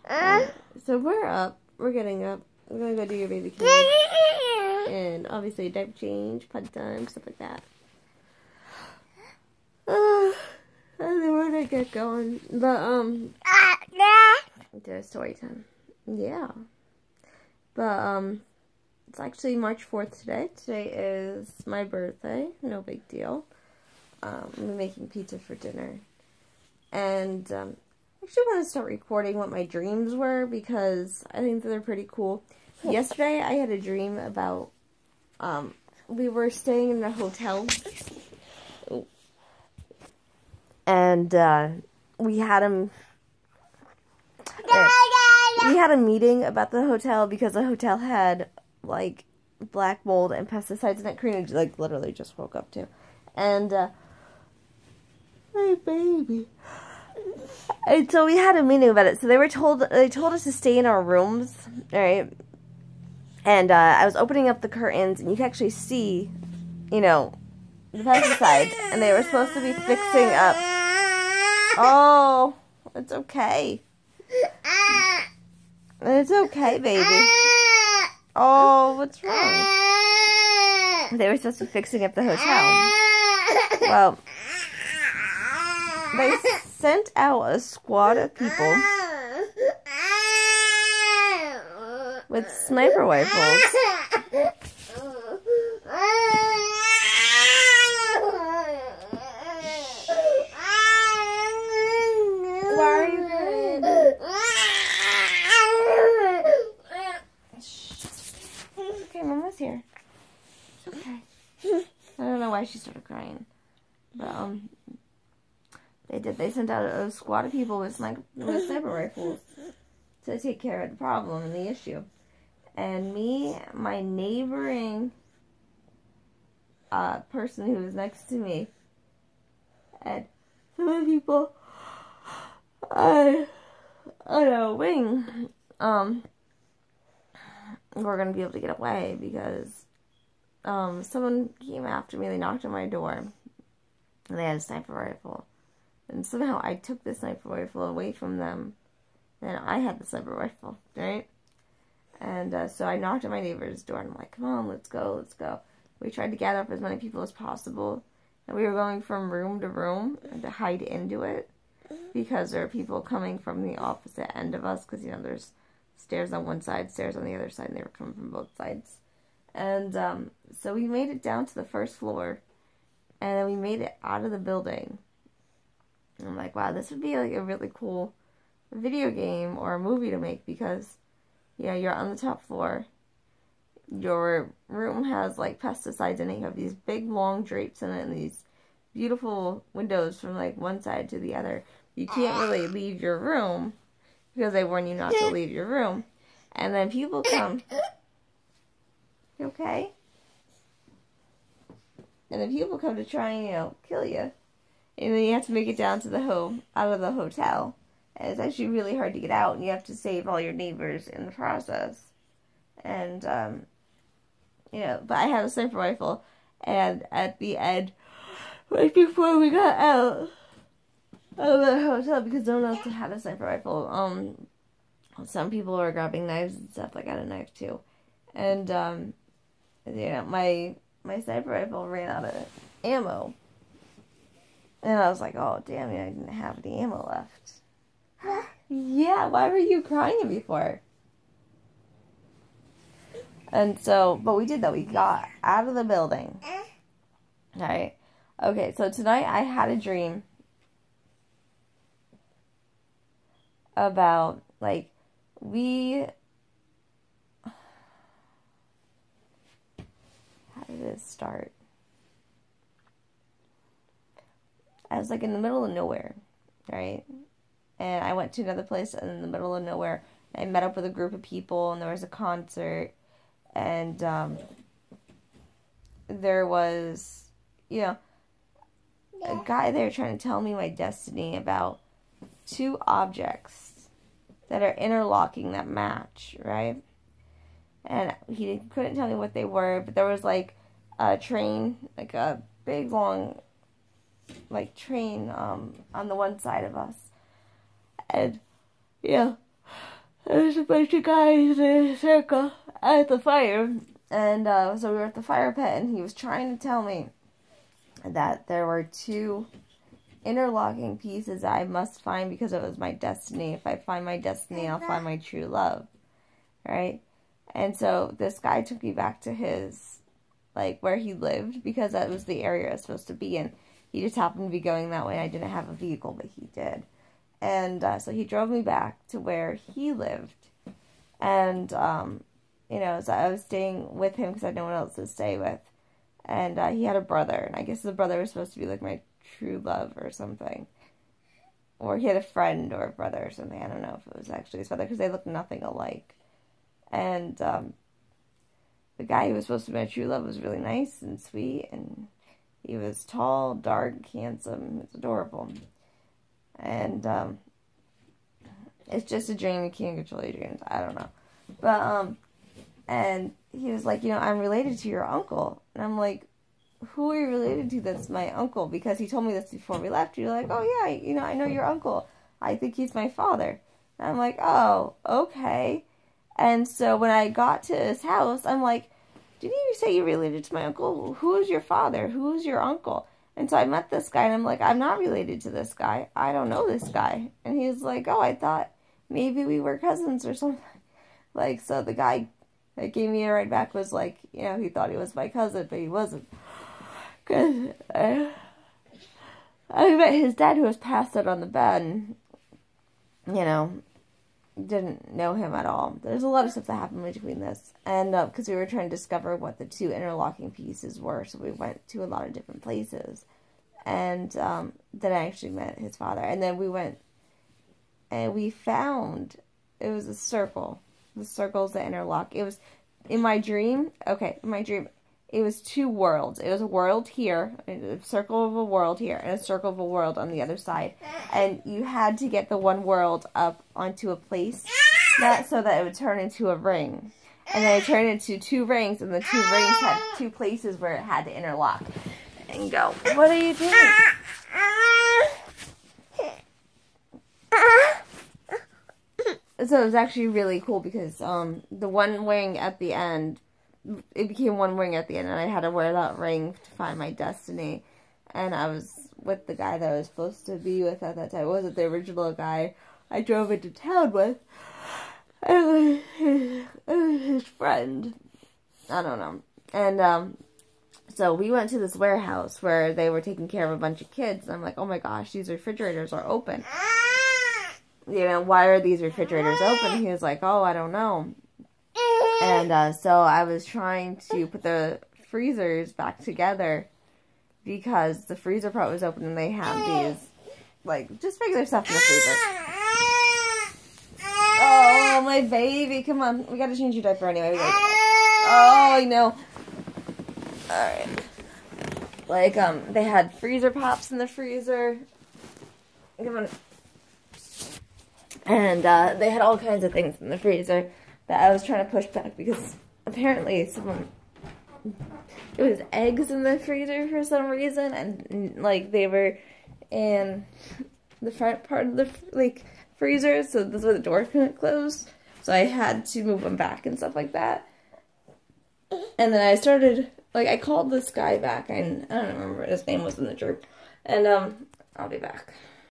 So we're up. We're getting up. We're gonna go do your baby cleaning. And obviously diaper change, pud time, stuff like that. And then we're gonna get going. But do story time. Yeah. But it's actually March 4th today. Today is my birthday. No big deal. I'm making pizza for dinner. And I actually want to start recording what my dreams were because I think that they're pretty cool. Yesterday I had a dream about we were staying in a hotel. And we had a meeting about the hotel because the hotel had like black mold and pesticides in it. Karina like literally just woke up too, and my baby. And so we had a meeting about it. So they told us to stay in our rooms, right? And I was opening up the curtains, and you could actually see, you know, the pesticides, and they were supposed to be fixing up. Oh, it's okay. It's okay, baby. Oh, what's wrong? They were supposed to be fixing up the hotel. Well, they sent out a squad of people with sniper rifles. Why are you crying? Okay, Mama's here. It's okay. I don't know why she started crying. But, they did. They sent out a squad of people with sniper rifles to take care of the problem and the issue. And me, my neighboring person who was next to me, and some of the people on a wing, we're going to be able to get away because someone came after me. They knocked on my door, and they had a sniper rifle. And somehow I took the sniper rifle away from them, and I had the sniper rifle, right? And so I knocked on my neighbor's door, and I'm like, come on, let's go, let's go. We tried to gather up as many people as possible, and we were going from room to room to hide into it, because there are people coming from the opposite end of us, because, you know, there's stairs on one side, stairs on the other side, and they were coming from both sides. And so we made it down to the first floor, and then we made it out of the building. And I'm like, wow, this would be like a really cool video game or a movie to make because, you know, you're on the top floor. Your room has like pesticides in it. You have these big long drapes in it and these beautiful windows from like one side to the other. You can't really leave your room because they warn you not to leave your room. And then people come. You okay? And then people come to try and, you know, kill you. And then you have to make it down to out of the hotel. And it's actually really hard to get out, and you have to save all your neighbors in the process. And, you know, but I had a sniper rifle, and at the end, right before we got out of the hotel, because no one else had a sniper rifle, some people were grabbing knives and stuff. I got a knife too. And, you know, my sniper rifle ran out of ammo. And I was like, oh, damn it, I didn't have any ammo left. Yeah, why were you crying before? And so, but we did that. We got out of the building. Alright. Okay, so tonight I had a dream about, like, how did it start? I was like in the middle of nowhere, right? And I went to another place in the middle of nowhere. I met up with a group of people, and there was a concert, and there was, you know, a guy there trying to tell me my destiny about two objects that are interlocking that match, right? And he couldn't tell me what they were, but there was like a train, like a big long like train on the one side of us, and yeah, There's a bunch of guys in a circle at the fire. And so we were at the fire pit, and he was trying to tell me that there were 2 interlocking pieces I must find because it was my destiny. If I find my destiny, I'll find my true love. Right? And so this guy took me back to his, like, where he lived, because that was the area I was supposed to be in. He just happened to be going that way. I didn't have a vehicle, but he did. And so he drove me back to where he lived. And, you know, so I was staying with him because I had no one else to stay with. And he had a brother. And I guess the brother was supposed to be like my true love or something. Or he had a friend or a brother or something. I don't know if it was actually his brother because they looked nothing alike. And the guy who was supposed to be my true love was really nice and sweet. And he was tall, dark, handsome. It's adorable. And it's just a dream. You can't control your dreams. I don't know. But, and he was like, you know, I'm related to your uncle. And I'm like, who are you related to that's my uncle? Because he told me this before we left. You're like, oh yeah, you know, I know your uncle. I think he's my father. And I'm like, oh, okay. And so when I got to his house, I'm like, didn't you say you related to my uncle? Who is your father? Who is your uncle? And so I met this guy, and I'm like, I'm not related to this guy. I don't know this guy. And he's like, oh, I thought maybe we were cousins or something. Like, so the guy that gave me a ride back was like, you know, he thought he was my cousin, but he wasn't. Because I met his dad, who was passed out on the bed, and, you know, didn't know him at all. There's a lot of stuff that happened between this. And because we were trying to discover what the 2 interlocking pieces were, so we went to a lot of different places. And then I actually met his father. And then we went and we found, it was a circle. The circles that interlock. It was, in my dream, it was 2 worlds. It was a world here, a circle of a world here, and a circle of a world on the other side. And you had to get the one world up onto a place so that it would turn into a ring. And then it turned into 2 rings, and the 2 rings had 2 places where it had to interlock. And go, what are you doing? So it was actually really cool because the one ring at the end, it became 1 ring at the end, and I had to wear that ring to find my destiny. And I was with the guy that I was supposed to be with at that time. It wasn't the original guy I drove into town with. It was his friend. I don't know. And so we went to this warehouse where they were taking care of a bunch of kids. And I'm like, oh my gosh, these refrigerators are open. You know, why are these refrigerators open? He was like, oh, I don't know. And so I was trying to put the freezers back together because the freezer part was open and they had these, like, just regular stuff in the freezer. Oh, my baby. Come on. We gotta change your diaper anyway. Oh, I know. Alright. Like, they had freezer pops in the freezer. Come on. And they had all kinds of things in the freezer that I was trying to push back because apparently there was eggs in the freezer for some reason, and like they were in the front part of the freezer, so this is where the door couldn't close. So I had to move them back and stuff like that. And then I started, like, I called this guy back, and I don't remember what his name was in the group. And I'll be back.